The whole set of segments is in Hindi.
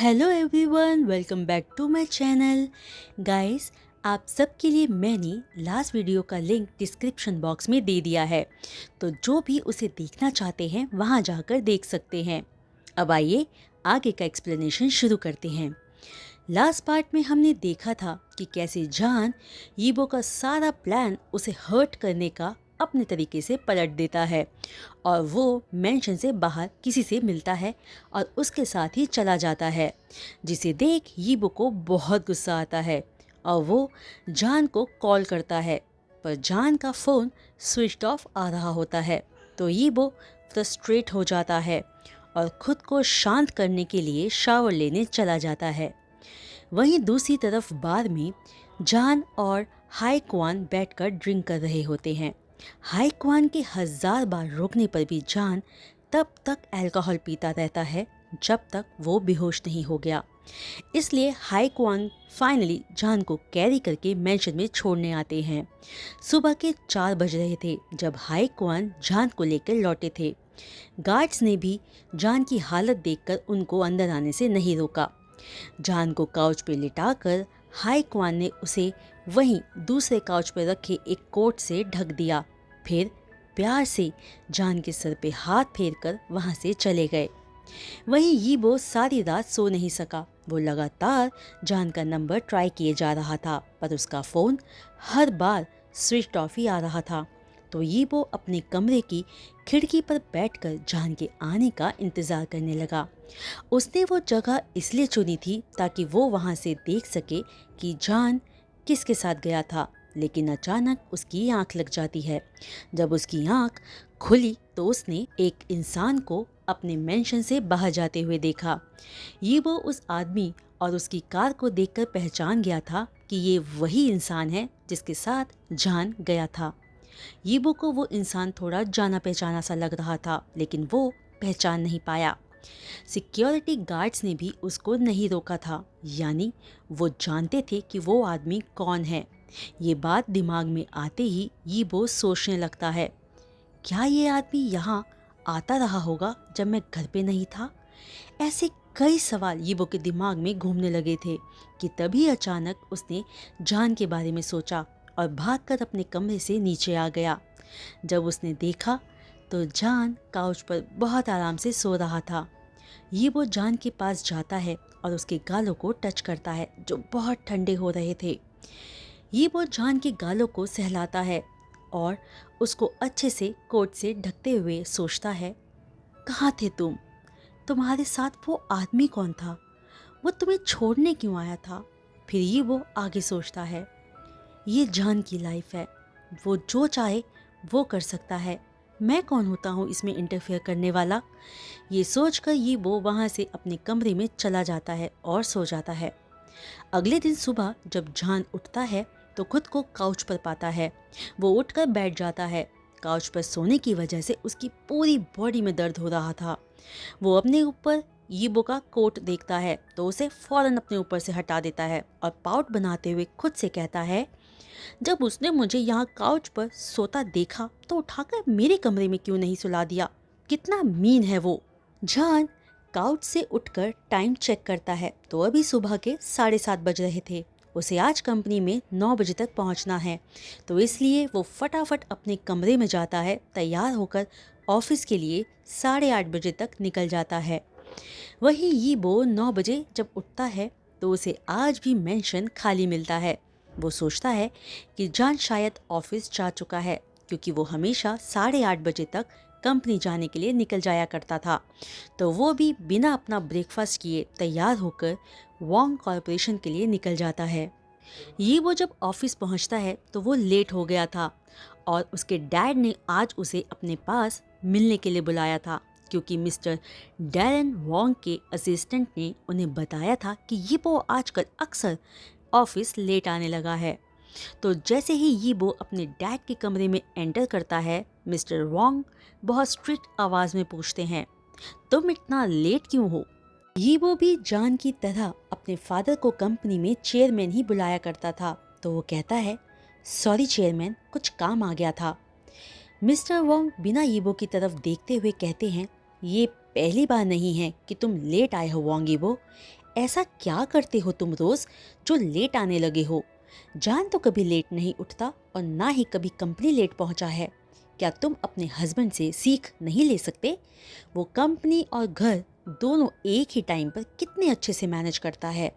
Hello everyone, welcome back to my channel. Guys, आप सबके लिए मैंने लास्ट वीडियो का लिंक डिस्क्रिप्शन बॉक्स में दे दिया है, तो जो भी उसे देखना चाहते हैं वहां जाकर देख सकते हैं। अब आइए आगे का एक्सप्लेनेशन शुरू करते हैं। लास्ट पार्ट में हमने देखा था कि कैसे जान यीबो का सारा प्लान उसे हर्ट करने का अपने तरीके से पलट देता है और वो मेंशन से बाहर किसी से मिलता है और उसके साथ ही चला जाता है, जिसे देख यीबो को बहुत गुस्सा आता है और वो जान को कॉल करता है। पर जान का फ़ोन स्विच ऑफ आ रहा होता है, तो यीबो फ्रस्ट्रेट हो जाता है और खुद को शांत करने के लिए शावर लेने चला जाता है। वहीं दूसरी तरफ बार में जान और हाई क्वान बैठकर ड्रिंक कर रहे होते हैं। हाई क्वान के 1000 बार रोकने पर भी जान तब तक अल्कोहल पीता रहता है जब तक वो बेहोश नहीं हो गया। इसलिए हाई क्वान फाइनली जान को कैरी करके मेंशन में छोड़ने आते हैं। सुबह के 4 बज रहे थे जब हाई क्वान जान को लेकर लौटे थे। गार्ड्स ने भी जान की हालत देखकर उनको अंदर आने से नहीं रोका। जान को काउच पे लिटाकर हाई क्वान ने उसे वहीं दूसरे काउच पर रखे एक कोट से ढक दिया। फिर प्यार से जान के सर पे हाथ फेरकर वहां से चले गए। वहीं यीबो सारी रात सो नहीं सका। वो लगातार जान का नंबर ट्राई किए जा रहा था, पर उसका फ़ोन हर बार स्विच ऑफ ही आ रहा था। तो यीबो अपने कमरे की खिड़की पर बैठकर जान के आने का इंतज़ार करने लगा। उसने वो जगह इसलिए चुनी थी ताकि वो वहाँ से देख सके कि जान किसके साथ गया था। लेकिन अचानक उसकी आंख लग जाती है। जब उसकी आंख खुली तो उसने एक इंसान को अपने मेंशन से बाहर जाते हुए देखा। ये वो उस आदमी और उसकी कार को देखकर पहचान गया था कि ये वही इंसान है जिसके साथ जान गया था। यीबो को वो इंसान थोड़ा जाना पहचाना सा लग रहा था, लेकिन वो पहचान नहीं पाया। सिक्योरिटी गार्ड्स ने भी उसको नहीं रोका था, यानी वो जानते थे कि वो आदमी कौन है। ये बात दिमाग में आते ही यीबो सोचने लगता है, क्या ये आदमी यहाँ आता रहा होगा जब मैं घर पे नहीं था? ऐसे कई सवाल यीबो के दिमाग में घूमने लगे थे कि तभी अचानक उसने जान के बारे में सोचा और भागकर अपने कमरे से नीचे आ गया। जब उसने देखा तो जान काउच पर बहुत आराम से सो रहा था। यीबो जान के पास जाता है और उसके गालों को टच करता है जो बहुत ठंडे हो रहे थे। यीबो जान के गालों को सहलाता है और उसको अच्छे से कोट से ढकते हुए सोचता है, कहाँ थे तुम? तुम्हारे साथ वो आदमी कौन था? वो तुम्हें छोड़ने क्यों आया था? फिर ये वो आगे सोचता है, ये जान की लाइफ है, वो जो चाहे वो कर सकता है, मैं कौन होता हूँ इसमें इंटरफेयर करने वाला? ये सोचकर ये वो वहाँ से अपने कमरे में चला जाता है और सो जाता है। अगले दिन सुबह जब जान उठता है तो खुद को काउच पर पाता है। वो उठकर बैठ जाता है। काउच पर सोने की वजह से उसकी पूरी बॉडी में दर्द हो रहा था। वो अपने ऊपर यीबो का कोट देखता है तो उसे फौरन अपने ऊपर से हटा देता है और पाउट बनाते हुए खुद से कहता है, जब उसने मुझे यहाँ काउच पर सोता देखा तो उठाकर मेरे कमरे में क्यों नहीं सुला दिया? कितना मीन है वो। जान काउच से उठकर टाइम चेक करता है तो अभी सुबह के 7:30 बज रहे थे। उसे आज कंपनी में 9 बजे तक पहुंचना है, तो इसलिए वो फटाफट अपने कमरे में जाता है। तैयार होकर ऑफिस के लिए 8:30 बजे तक निकल जाता है। वहीं यीबो 9 बजे जब उठता है तो उसे आज भी मेंशन खाली मिलता है। वो सोचता है कि जान शायद ऑफिस जा चुका है, क्योंकि वो हमेशा 8:30 बजे तक कंपनी जाने के लिए निकल जाया करता था। तो वो भी बिना अपना ब्रेकफास्ट किए तैयार होकर वोंग कॉरपोरेशन के लिए निकल जाता है। ये वो जब ऑफिस पहुंचता है तो वो लेट हो गया था और उसके डैड ने आज उसे अपने पास मिलने के लिए बुलाया था, क्योंकि मिस्टर डैरेन वोंग के असिस्टेंट ने उन्हें बताया था कि ये वो आजकल अक्सर ऑफिस लेट आने लगा है। तो जैसे ही यीबो अपने डैड के कमरे में एंटर करता है, मिस्टर वोंग बहुत स्ट्रिक्ट आवाज़ में पूछते हैं, तुम इतना लेट क्यों हो? यीबो भी जान की तरह अपने फादर को कंपनी में चेयरमैन ही बुलाया करता था, तो वो कहता है, सॉरी चेयरमैन, कुछ काम आ गया था। मिस्टर वोंग बिना यीबो की तरफ देखते हुए कहते हैं, ये पहली बार नहीं है कि तुम लेट आए हो वोंग यीबो। ऐसा क्या करते हो तुम रोज जो लेट आने लगे हो? जान तो कभी लेट नहीं उठता और ना ही कभी कंपनी लेट पहुंचा है। क्या तुम अपने हस्बैंड से सीख नहीं ले सकते? वो कंपनी और घर दोनों एक ही टाइम पर कितने अच्छे से मैनेज करता है।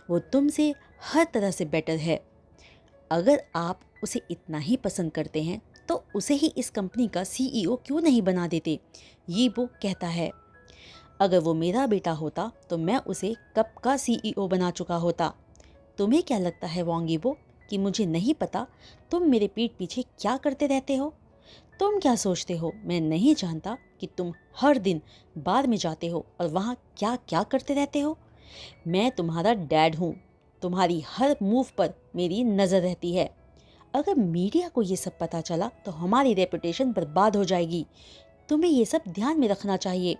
वो तुमसे हर तरह से बेटर है। अगर आप उसे इतना ही पसंद करते हैं तो उसे ही इस कंपनी का सीईओ क्यों नहीं बना देते? ये वो कहता है। अगर वो मेरा बेटा होता तो मैं उसे कब का सीईओ बना चुका होता। तुम्हें क्या लगता है वांगीबो कि मुझे नहीं पता तुम मेरे पीठ पीछे क्या करते रहते हो? तुम क्या सोचते हो मैं नहीं जानता कि तुम हर दिन बार में जाते हो और वहाँ क्या क्या करते रहते हो? मैं तुम्हारा डैड हूँ। तुम्हारी हर मूव पर मेरी नज़र रहती है। अगर मीडिया को ये सब पता चला तो हमारी रेपुटेशन बर्बाद हो जाएगी। तुम्हें ये सब ध्यान में रखना चाहिए।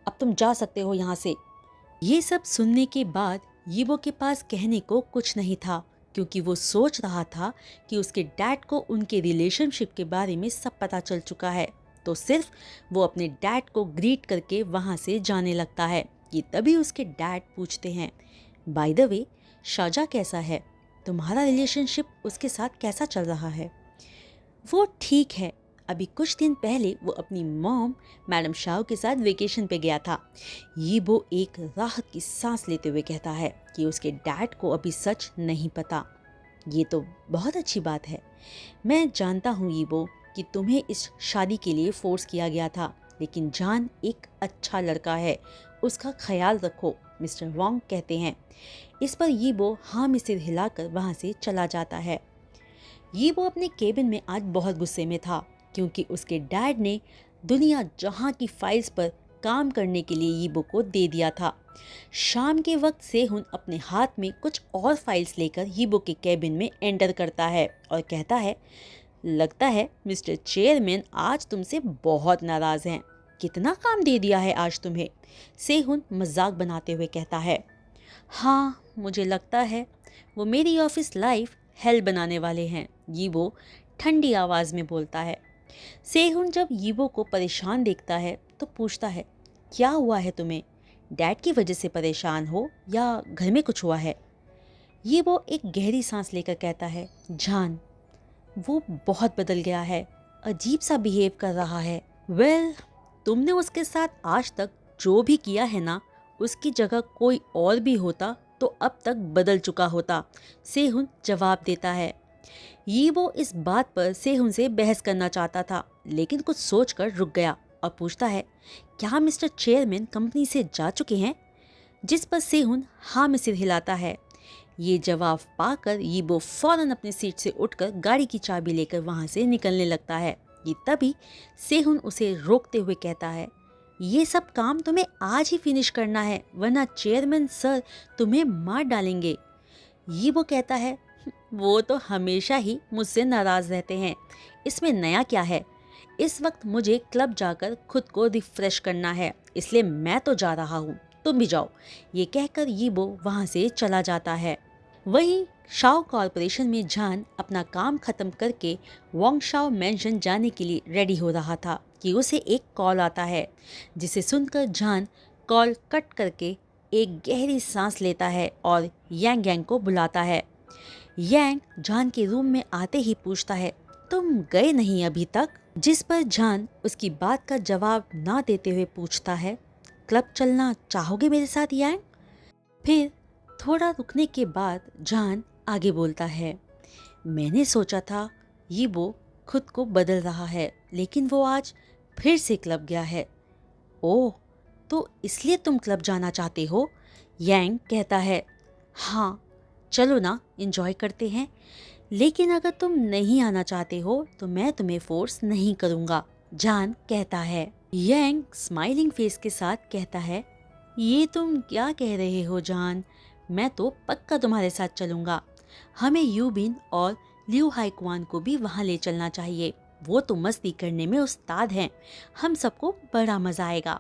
अब तुम जा सकते हो यहाँ से। ये सब सुनने के बाद यीबो के पास कहने को कुछ नहीं था, क्योंकि वो सोच रहा था कि उसके डैड को उनके रिलेशनशिप के बारे में सब पता चल चुका है। तो सिर्फ वो अपने डैड को ग्रीट करके वहाँ से जाने लगता है कि तभी उसके डैड पूछते हैं, बाय द वे शाजा कैसा है? तुम्हारा रिलेशनशिप उसके साथ कैसा चल रहा है? वो ठीक है। अभी कुछ दिन पहले वो अपनी मॉम मैडम शाओ के साथ वेकेशन पे गया था। ये वो एक राहत की सांस लेते हुए कहता है कि उसके डैड को अभी सच नहीं पता। ये तो बहुत अच्छी बात है। मैं जानता हूँ ये वो कि तुम्हें इस शादी के लिए फोर्स किया गया था, लेकिन जान एक अच्छा लड़का है, उसका ख्याल रखो, मिस्टर वोंग कहते हैं। इस पर ये वो हाँ में सिर हिलाकर वहाँ से चला जाता है। ये वो अपने केबिन में आज बहुत गुस्से में था, क्योंकि उसके डैड ने दुनिया जहां की फाइल्स पर काम करने के लिए यीबो को दे दिया था। शाम के वक्त सेहुन अपने हाथ में कुछ और फाइल्स लेकर यीबो के केबिन में एंटर करता है और कहता है, लगता है मिस्टर चेयरमैन आज तुमसे बहुत नाराज हैं। कितना काम दे दिया है आज तुम्हें? सेहुन मजाक बनाते हुए कहता है। हाँ, मुझे लगता है वो मेरी ऑफिस लाइफ हेल बनाने वाले हैं, यीबो ठंडी आवाज़ में बोलता है। सेहुन जब यीबो को परेशान देखता है तो पूछता है, क्या हुआ है तुम्हें? डैड की वजह से परेशान हो या घर में कुछ हुआ है? यीबो एक गहरी सांस लेकर कहता है, जान, वो बहुत बदल गया है, अजीब सा बिहेव कर रहा है। वेल, तुमने उसके साथ आज तक जो भी किया है ना, उसकी जगह कोई और भी होता तो अब तक बदल चुका होता, सेहुन जवाब देता है। ये वो इस बात पर सेहुन से बहस करना चाहता था, लेकिन कुछ सोचकर रुक गया और पूछता है, क्या मिस्टर चेयरमैन कंपनी से जा चुके हैं? जिस पर सेहुन हाँ में सिर हिलाता है। ये जवाब पाकर यीबो फौरन अपनी सीट से उठकर गाड़ी की चाबी लेकर वहाँ से निकलने लगता है। ये तभी सेहुन उसे रोकते हुए कहता है, ये सब काम तुम्हें आज ही फिनिश करना है, वरना चेयरमैन सर तुम्हें मार डालेंगे। यीबो कहता है, वो तो हमेशा ही मुझसे नाराज रहते हैं, इसमें नया क्या है? इस वक्त मुझे क्लब जाकर खुद को रिफ्रेश करना है, इसलिए मैं तो जा रहा हूँ, तुम भी जाओ। ये कहकर यीबो वहाँ से चला जाता है। वहीं शाओ कॉरपोरेशन में जान अपना काम खत्म करके वांगशाओ मेंशन जाने के लिए रेडी हो रहा था कि उसे एक कॉल आता है, जिसे सुनकर जान कॉल कट करके एक गहरी सांस लेता है और यांग यांग को बुलाता है। यांग जान के रूम में आते ही पूछता है, तुम गए नहीं अभी तक? जिस पर जान उसकी बात का जवाब ना देते हुए पूछता है, क्लब चलना चाहोगे मेरे साथ यांग? फिर थोड़ा रुकने के बाद जान आगे बोलता है, मैंने सोचा था ये वो खुद को बदल रहा है, लेकिन वो आज फिर से क्लब गया है। ओह, तो इसलिए तुम क्लब जाना चाहते हो? यांग कहता है, हाँ चलो ना, एंजॉय करते हैं, लेकिन अगर तुम नहीं आना चाहते हो तो मैं तुम्हें फोर्स नहीं करूँगा, जान कहता है। यांग स्माइलिंग फेस के साथ कहता है, ये तुम क्या कह रहे हो जान, मैं तो पक्का तुम्हारे साथ चलूँगा। हमें यूबिन और लिू हाइक्वान को भी वहाँ ले चलना चाहिए, वो तो मस्ती करने में उस्ताद हैं, हम सबको बड़ा मज़ा आएगा।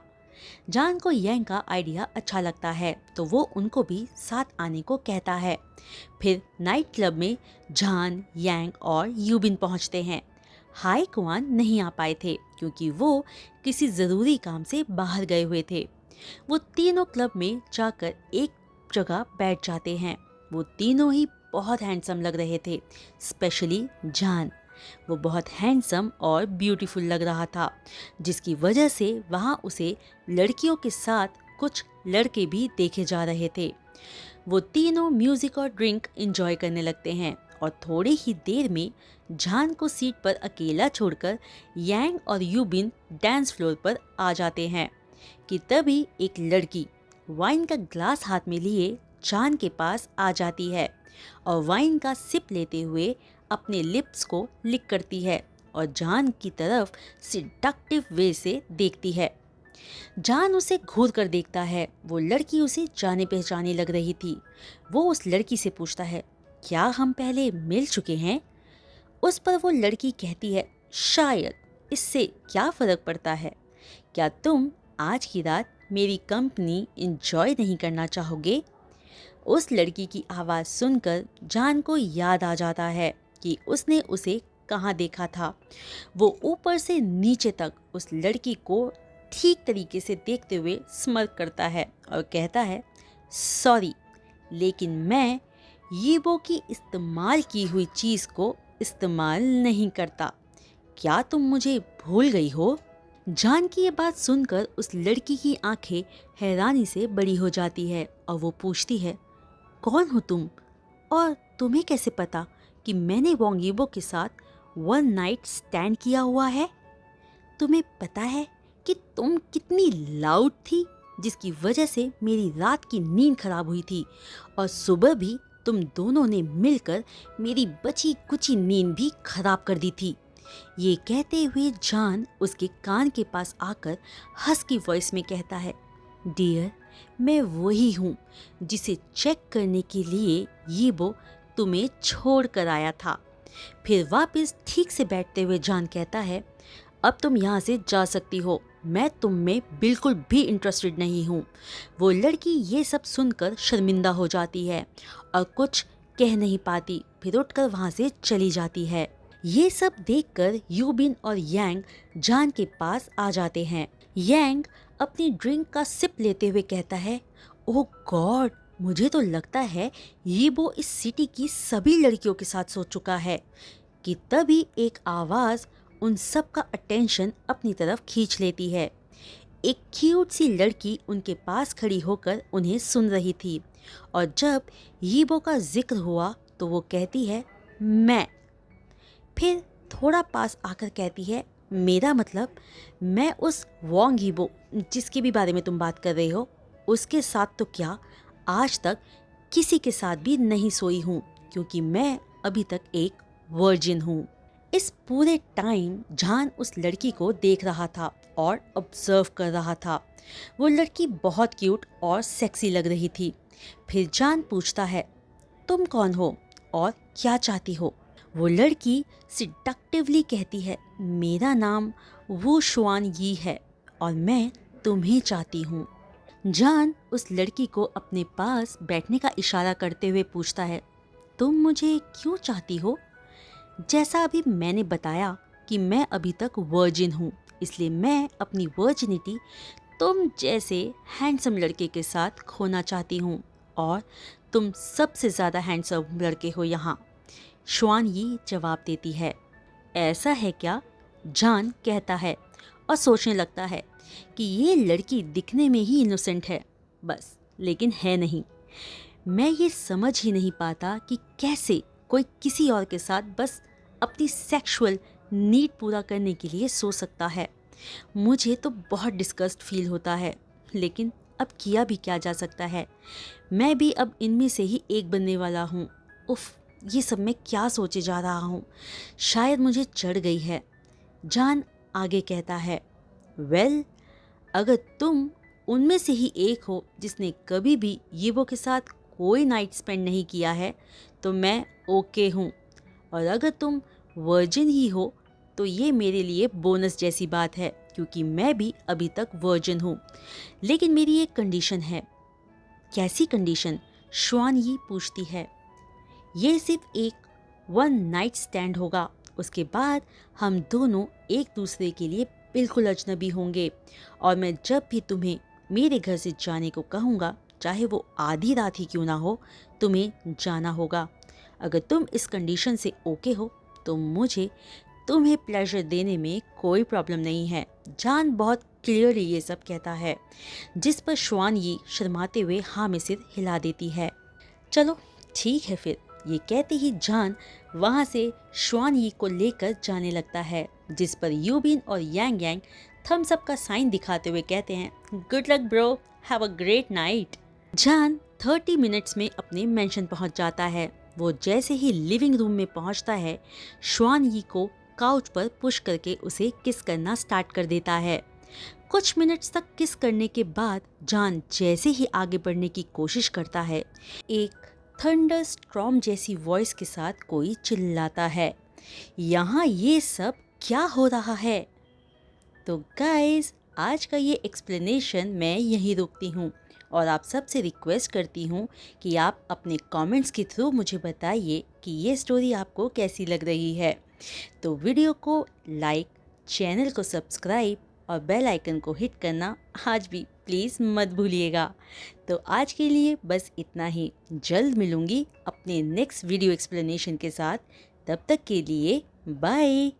जान को यांग का आइडिया अच्छा लगता है तो वो उनको भी साथ आने को कहता है। फिर नाइट क्लब में जान, यांग और यूबिन पहुंचते हैं। हाई क्वान नहीं आ पाए थे क्योंकि वो किसी ज़रूरी काम से बाहर गए हुए थे। वो तीनों क्लब में जाकर एक जगह बैठ जाते हैं। वो तीनों ही बहुत हैंडसम लग रहे थे, स्पेशली जान। वो बहुत हैंडसम और ब्यूटीफुल लग रहा था, जिसकी वजह से वहाँ उसे लड़कियों के साथ कुछ लड़के भी देखे जा रहे थे। वो तीनों म्यूजिक और ड्रिंक एंजॉय करने लगते हैं और थोड़ी ही देर में जान को सीट पर अकेला छोड़कर यांग और यूबिन डांस फ्लोर पर आ जाते हैं कि तभी एक लड़की वाइन का ग्लास हाथ में लिए जान के पास आ जाती है और वाइन का सिप लेते हुए अपने लिप्स को लिक करती है और जान की तरफ सिडक्टिव वे से देखती है। जान उसे घूर कर देखता है। वो लड़की उसे जाने पहचाने लग रही थी। वो उस लड़की से पूछता है, क्या हम पहले मिल चुके हैं? उस पर वो लड़की कहती है, शायद, इससे क्या फर्क पड़ता है? क्या तुम आज की रात मेरी कंपनी एंजॉय नहीं करना चाहोगे? उस लड़की की आवाज़ सुनकर जान को याद आ जाता है कि उसने उसे कहाँ देखा था। वो ऊपर से नीचे तक उस लड़की को ठीक तरीके से देखते हुए स्मर्क करता है और कहता है, सॉरी, लेकिन मैं यीबो की इस्तेमाल की हुई चीज़ को इस्तेमाल नहीं करता। क्या तुम मुझे भूल गई हो? जान की ये बात सुनकर उस लड़की की आंखें हैरानी से बड़ी हो जाती है और वो पूछती है, कौन हो तुम? और तुम्हें कैसे पता कि मैंने वोंग यीबो के साथ वन नाइट स्टैंड किया हुआ है? तुम्हें पता है कि तुम कितनी लाउड थी, जिसकी वजह से मेरी रात की नींद खराब हुई थी और सुबह भी तुम दोनों ने मिलकर मेरी बची कुची नींद भी खराब कर दी थी। ये कहते हुए जान उसके कान के पास आकर हस्की वॉइस में कहता है, डियर, मैं वही हूँ जिसे चेक करने के लिए यीबो तुम्हें छोड़ कर आया था। फिर वापस ठीक से बैठते हुए जान कहता है, अब तुम यहाँ से जा सकती हो, मैं तुम में बिल्कुल भी इंटरेस्टेड नहीं हूँ। वो लड़की ये सब सुनकर शर्मिंदा हो जाती है और कुछ कह नहीं पाती, फिर उठकर वहाँ से चली जाती है। ये सब देखकर यूबिन और यांग जान के पास आ जाते हैं। यांग अपनी ड्रिंक का सिप लेते हुए कहता है, ओह गॉड, मुझे तो लगता है यीबो इस सिटी की सभी लड़कियों के साथ सो चुका है। कि तभी एक आवाज़ उन सब का अटेंशन अपनी तरफ खींच लेती है। एक क्यूट सी लड़की उनके पास खड़ी होकर उन्हें सुन रही थी और जब यीबो का जिक्र हुआ तो वो कहती है, मैं। फिर थोड़ा पास आकर कहती है, मेरा मतलब मैं उस वोंग यीबो जिसके भी बारे में तुम बात कर रहे हो, उसके साथ तो क्या आज तक किसी के साथ भी नहीं सोई हूँ, क्योंकि मैं अभी तक एक वर्जिन हूँ। इस पूरे टाइम जान उस लड़की को देख रहा था और ऑब्जर्व कर रहा था। वो लड़की बहुत क्यूट और सेक्सी लग रही थी। फिर जान पूछता है, तुम कौन हो और क्या चाहती हो? वो लड़की सिडक्टिवली कहती है, मेरा नाम वू शुआन यी है और मैं तुम्हें चाहती हूँ। जान उस लड़की को अपने पास बैठने का इशारा करते हुए पूछता है, तुम मुझे क्यों चाहती हो? जैसा अभी मैंने बताया कि मैं अभी तक वर्जिन हूँ, इसलिए मैं अपनी वर्जिनिटी तुम जैसे हैंडसम लड़के के साथ खोना चाहती हूँ और तुम सबसे ज़्यादा हैंडसम लड़के हो यहाँ। शुआन यी जवाब देती है। ऐसा है क्या? जान कहता है और सोचने लगता है कि ये लड़की दिखने में ही इनोसेंट है बस, लेकिन है नहीं। मैं ये समझ ही नहीं पाता कि कैसे कोई किसी और के साथ बस अपनी सेक्सुअल नीड पूरा करने के लिए सो सकता है। मुझे तो बहुत डिस्गस्ट फील होता है, लेकिन अब किया भी क्या जा सकता है। मैं भी अब इनमें से ही एक बनने वाला हूँ। उफ, ये सब मैं क्या सोचे जा रहा हूँ, शायद मुझे चढ़ गई है। जान आगे कहता है, वेल, अगर तुम उनमें से ही एक हो जिसने कभी भी यीबो के साथ कोई नाइट स्पेंड नहीं किया है तो मैं ओके हूँ, और अगर तुम वर्जिन ही हो तो ये मेरे लिए बोनस जैसी बात है, क्योंकि मैं भी अभी तक वर्जिन हूँ। लेकिन मेरी एक कंडीशन है। कैसी कंडीशन? शुआन यी पूछती है। ये सिर्फ एक वन नाइट स्टैंड होगा, उसके बाद हम दोनों एक दूसरे के लिए बिल्कुल अजनबी होंगे और मैं जब भी तुम्हें मेरे घर से जाने को कहूँगा चाहे वो आधी रात ही क्यों ना हो, तुम्हें जाना होगा। अगर तुम इस कंडीशन से ओके हो तो मुझे तुम्हें प्लेजर देने में कोई प्रॉब्लम नहीं है। जान बहुत क्लियरली ये सब कहता है, जिस पर श्वान ये शर्माते हुए हाँ में सिर हिला देती है। चलो ठीक है फिर, ये कहते ही जान वहाँ से श्वान यी को लेकर जाने लगता है, जिस पर यूबिन और यांग यांग थम्स अप का साइन दिखाते हुए कहते हैं, good luck bro, have a great night. जान 30 मिनट्स में अपने मेंशन पहुंच जाता है। वो जैसे ही लिविंग रूम में पहुंचता है, श्वान यी को काउच पर पुश करके उसे किस करना स्टार्ट कर देता है। कुछ मिनट्स तक किस करने के बाद जान जैसे ही आगे बढ़ने की कोशिश करता है, एक थंडर स्ट्रॉम जैसी वॉइस के साथ कोई चिल्लाता है, यहाँ ये सब क्या हो रहा है। तो गाइस, आज का ये एक्सप्लेनेशन मैं यहीं रोकती हूँ और आप सबसे रिक्वेस्ट करती हूँ कि आप अपने कमेंट्स के थ्रू मुझे बताइए कि ये स्टोरी आपको कैसी लग रही है। तो वीडियो को लाइक, चैनल को सब्सक्राइब और बेल आइकन को हिट करना आज भी प्लीज़ मत भूलिएगा। तो आज के लिए बस इतना ही। जल्द मिलूँगी अपने नेक्स्ट वीडियो एक्सप्लेनेशन के साथ। तब तक के लिए बाय।